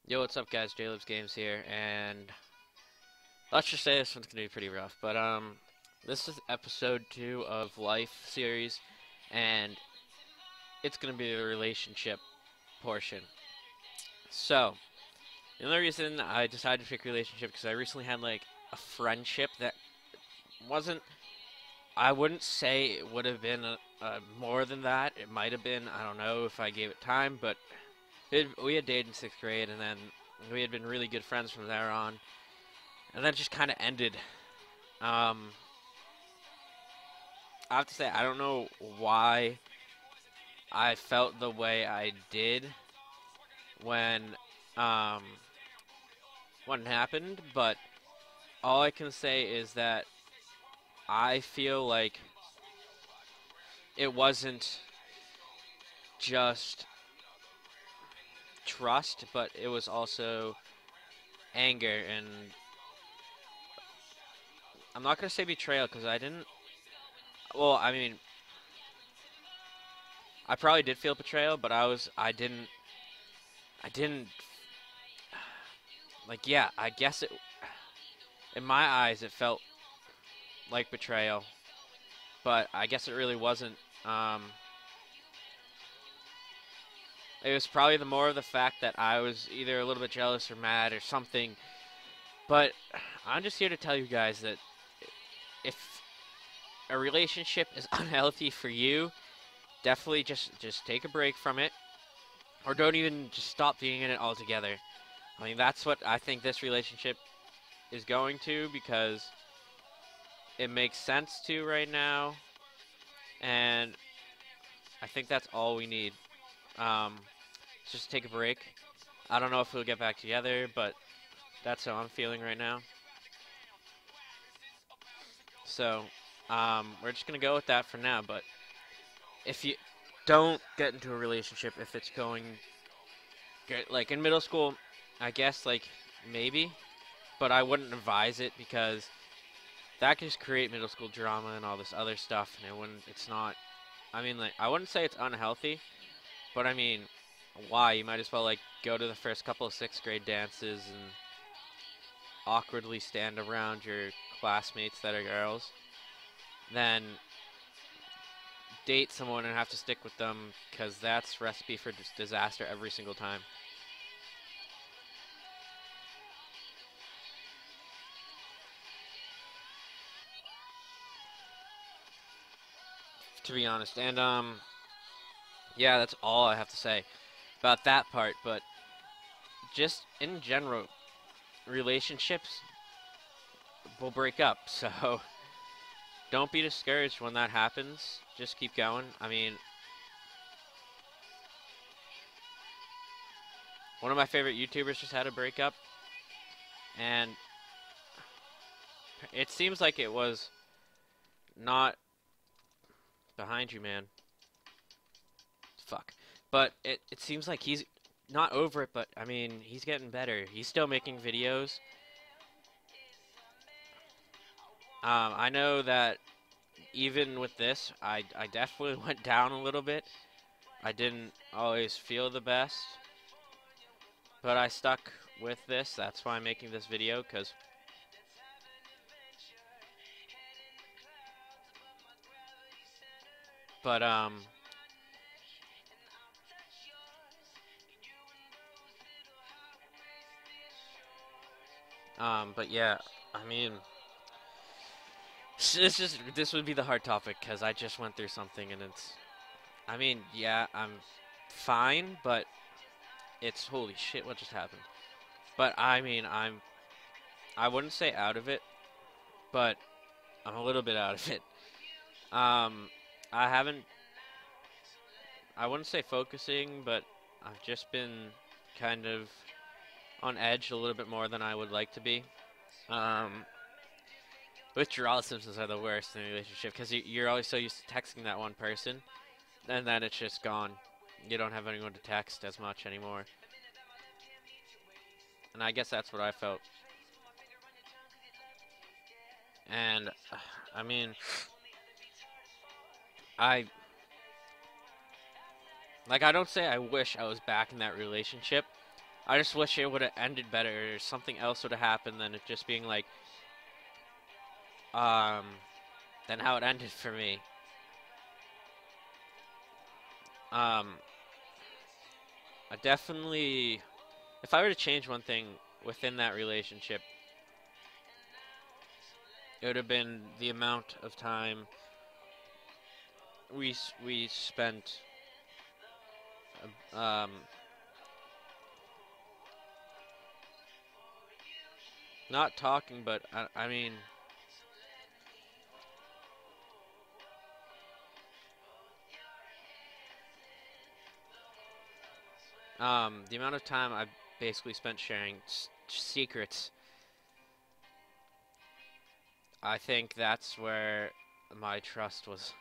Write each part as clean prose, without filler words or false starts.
Yo, what's up, guys? J-Libs Games here, and let's just say this one's gonna be pretty rough. But this is episode 2 of Life series, and it's gonna be the relationship portion. So, the only reason I decided to pick relationship because I recently had like a friendship that wasn't. I wouldn't say it would have been more than that. It might have been. I don't know if I gave it time, but we had dated in 6th grade, and then we had been really good friends from there on. And then it just kind of ended. Um, I have to say, I don't know why I felt the way I did when um, when it happened, but all I can say is that I feel like it wasn't just trust, but it was also anger, and I'm not gonna say betrayal because I didn't. Well, I mean, I probably did feel betrayal, but I didn't like. Yeah, I guess it. In my eyes, it felt like betrayal, but I guess it really wasn't. Um, it was probably the more of the fact that I was either a little bit jealous or mad or something. But I'm just here to tell you guys that if a relationship is unhealthy for you, definitely just take a break from it, or don't even just stop being in it altogether. I mean, that's what I think this relationship is going to because it makes sense to right now, and I think that's all we need. Um, just take a break. I don't know if we'll get back together, but that's how I'm feeling right now. So, we're just gonna go with that for now. But if you don't get into a relationship, if it's going good, like in middle school, I guess like maybe, but I wouldn't advise it because that can just create middle school drama and all this other stuff, and it wouldn't. It's not. I mean, like I wouldn't say it's unhealthy, but I mean, why? You might as well like go to the first couple of 6th grade dances and awkwardly stand around your classmates that are girls, then date someone and have to stick with them because that's recipe for disaster every single time. To be honest, and yeah, that's all I have to say about that part. But just in general, relationships will break up, so don't be discouraged when that happens. Just keep going. I mean, one of my favorite YouTubers just had a breakup, and it seems like it was not behind you, man. Fuck. But it seems like he's not over it, but I mean, he's getting better. He's still making videos. I know that even with this, I definitely went down a little bit. I didn't always feel the best, but I stuck with this. That's why I'm making this video, because but but yeah, I mean, this would be the hard topic because I just went through something, and it's, I mean, yeah, I'm fine, but it's holy shit what just happened. But I mean, I wouldn't say out of it, but I'm a little bit out of it. Um, I haven't, I wouldn't say focusing, but I've just been kind of on edge a little bit more than I would like to be. Um, withdrawal symptoms are the worst in a relationship because you're always so used to texting that one person, and then it's just gone. You don't have anyone to text as much anymore. And I guess that's what I felt. And I mean, I like I don't say I wish I was back in that relationship, I just wish it would have ended better, or something else would have happened than it just being like, um, than how it ended for me. Um, I definitely, if I were to change one thing within that relationship, it would have been the amount of time we spent, um, not talking, but I mean, the amount of time I basically spent sharing secrets. I think that's where my trust was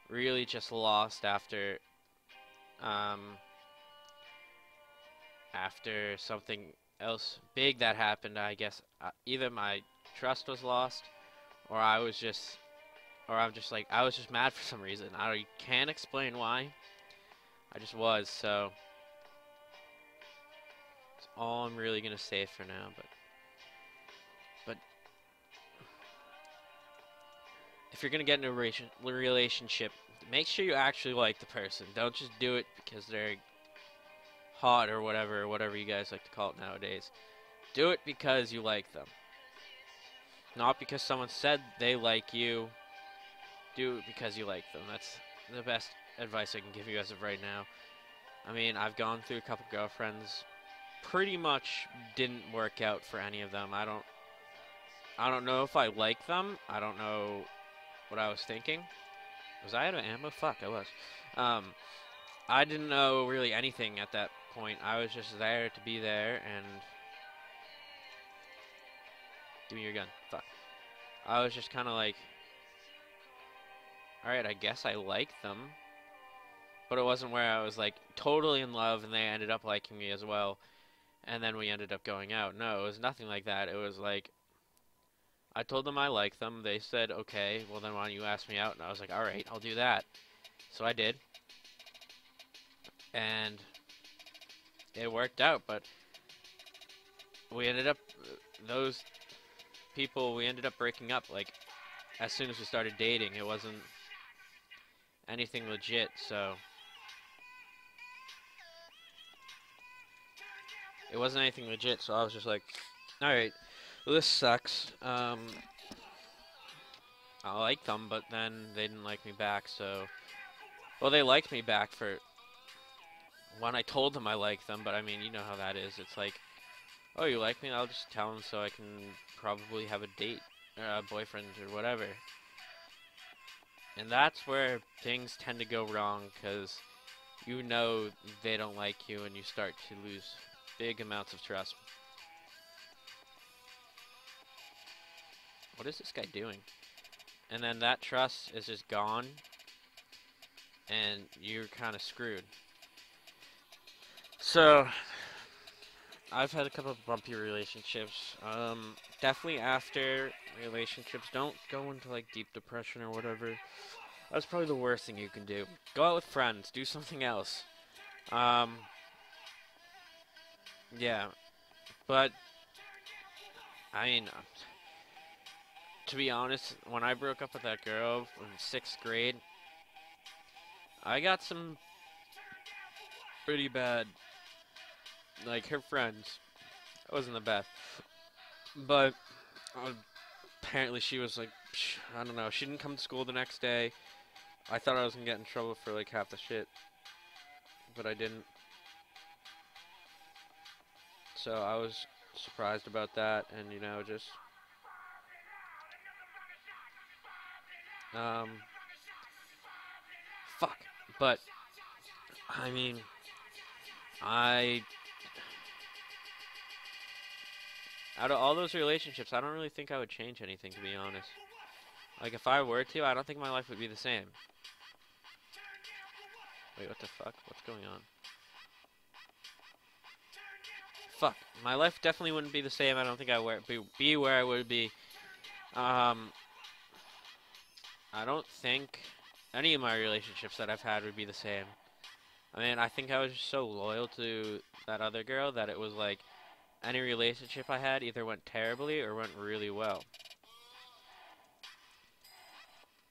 really just lost um, after something else big that happened. I guess either my trust was lost, or I'm just like, I was just mad for some reason. I can't explain why. I just was. So that's all I'm really gonna say for now. But if you're gonna get in a relationship, make sure you actually like the person. Don't just do it because they're hot or whatever you guys like to call it nowadays. Do it because you like them, not because someone said they like you. Do it because you like them. That's the best advice I can give you as of right now. I mean, I've gone through a couple girlfriends. Pretty much didn't work out for any of them. I don't know if I like them. I don't know what I was thinking. Was I out of ammo? Fuck, I was. Um, I didn't know really anything at that point. I was just there to be there and give me your gun. Fuck. I was just kind of like, all right, I guess I like them, but it wasn't where I was like totally in love and they ended up liking me as well, and then we ended up going out. No, it was nothing like that. It was like I told them I like them. They said, okay, well then why don't you ask me out? And I was like, all right, I'll do that. So I did, and it worked out. But we ended up those people. We ended up breaking up like as soon as we started dating. It wasn't anything legit, so it wasn't anything legit. So I was just like, all right, well, this sucks. I liked them, but then they didn't like me back. So, well, they liked me back for when I told them I liked them. But I mean, you know how that is. It's like, oh, you like me? I'll just tell them so I can probably have a date, or a boyfriend, or whatever. And that's where things tend to go wrong because you know they don't like you, and you start to lose big amounts of trust. What is this guy doing? And then that trust is just gone, and you're kind of screwed. So, I've had a couple of bumpy relationships. Definitely after relationships, don't go into like deep depression or whatever. That's probably the worst thing you can do. Go out with friends, do something else. Um, yeah, but I mean, to be honest, when I broke up with that girl in sixth grade, I got some pretty bad, like her friends. It wasn't the best, but uh, apparently she was like, I don't know. She didn't come to school the next day. I thought I was gonna get in trouble for like half the shit, but I didn't. So I was surprised about that, and just um, fuck. But I mean, I out of all those relationships, I don't really think I would change anything, to be honest. Like if I were to, I don't think my life would be the same. Wait, what the fuck? What's going on? Fuck. My life definitely wouldn't be the same. I don't think I would be where I would be. Um, I don't think any of my relationships that I've had would be the same. I mean, I think I was just so loyal to that other girl that it was like any relationship I had either went terribly or went really well.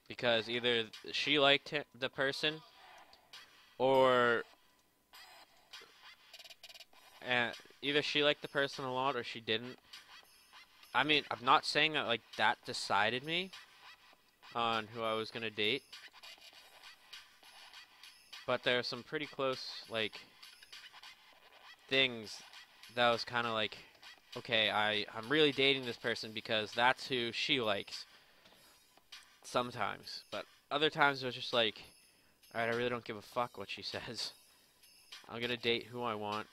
Because either she liked the person or uh, either she liked the person a lot or she didn't. I mean, I'm not saying that like that decided me on who I was gonna date, but there are some pretty close like things that was kind of like, okay, I'm really dating this person because that's who she likes sometimes, but other times it was just like, all right, I really don't give a fuck what she says. I'm gonna date who I want,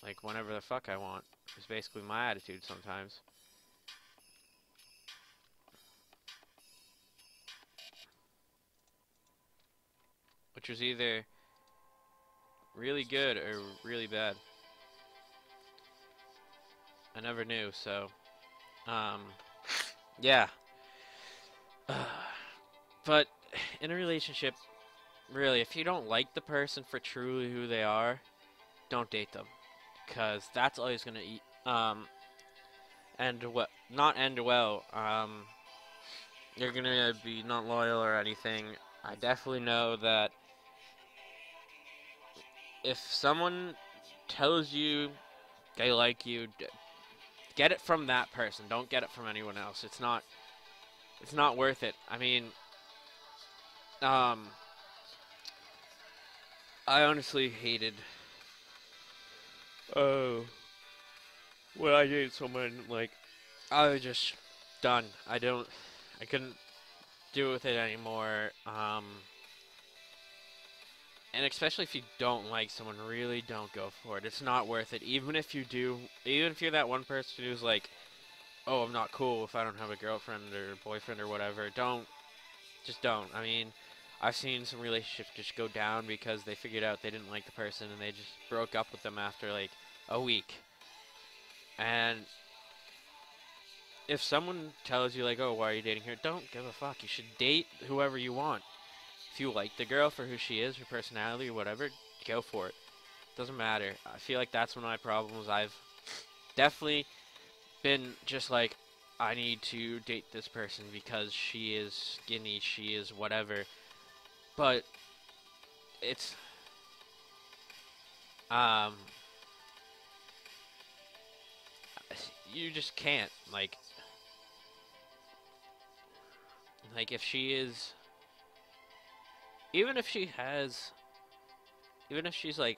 like whenever the fuck I want. It's basically my attitude sometimes, which was either really good or really bad. I never knew, so um, yeah. But in a relationship, really, if you don't like the person for truly who they are, don't date them, because that's always gonna end what not end well. You're gonna be not loyal or anything. I definitely know that if someone tells you they like you, get it from that person. Don't get it from anyone else. It's not worth it. I mean, um, I honestly hated oh when I dated someone like I was just done. I couldn't do it with it anymore. And especially if you don't like someone, really don't go for it. It's not worth it. Even if you do, even if you're that one person who's like, oh, I'm not cool if I don't have a girlfriend or boyfriend or whatever. Just don't. I mean, I've seen some relationships just go down because they figured out they didn't like the person and they just broke up with them after like a week. And if someone tells you like, oh, why are you dating her? Don't give a fuck. You should date whoever you want. If you like the girl for who she is, her personality or whatever, go for it. Doesn't matter. I feel like that's one of my problems. I've definitely been just like, I need to date this person because she is skinny, she is whatever. But it's um you just can't like if she is even if she has even if she's like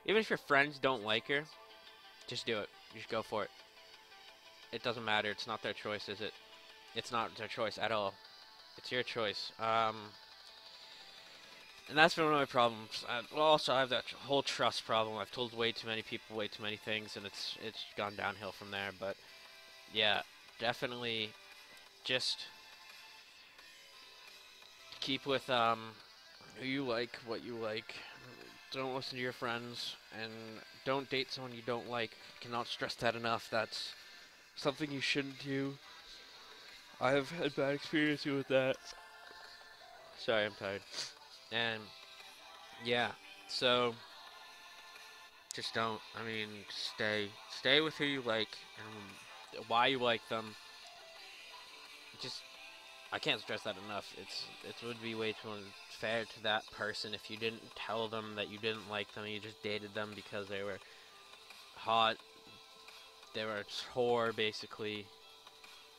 even if your friends don't like her, just do it. Just go for it. It doesn't matter. It's not their choice, is it? It's not their choice at all. It's your choice. And that's been one of my problems. Well, also I have that whole trust problem. I've told way too many people way too many things, and it's gone downhill from there. But yeah, definitely just keep with who you like, what you like. Don't listen to your friends, and don't date someone you don't like. Cannot stress that enough. That's something you shouldn't do. I've had bad experiences with that. Sorry, I'm tired. And yeah, so just don't. I mean, stay with who you like and why you like them. Just I can't stress that enough. It would be way too unfair to that person if you didn't tell them that you didn't like them. You just dated them because they were hot. They were a whore, basically.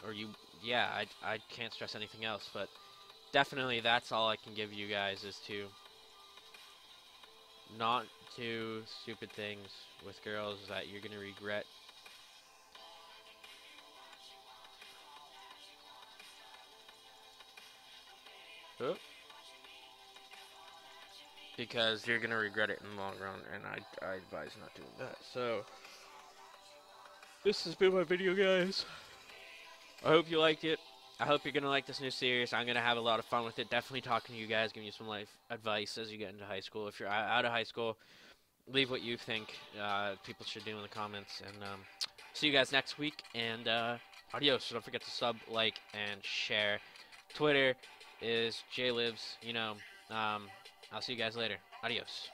Or you, yeah. I can't stress anything else. But definitely, that's all I can give you guys is to not do stupid things with girls that you're gonna regret. Huh? Because you're gonna regret it in the long run, and I advise not doing that. So this has been my video, guys. I hope you liked it. I hope you're gonna like this new series. I'm gonna have a lot of fun with it. Definitely talking to you guys, giving you some life advice as you get into high school. If you're out of high school, leave what you think people should do in the comments. And see you guys next week. And adios. Don't forget to sub, like, and share. Twitter is JLibs. I'll see you guys later. Adios.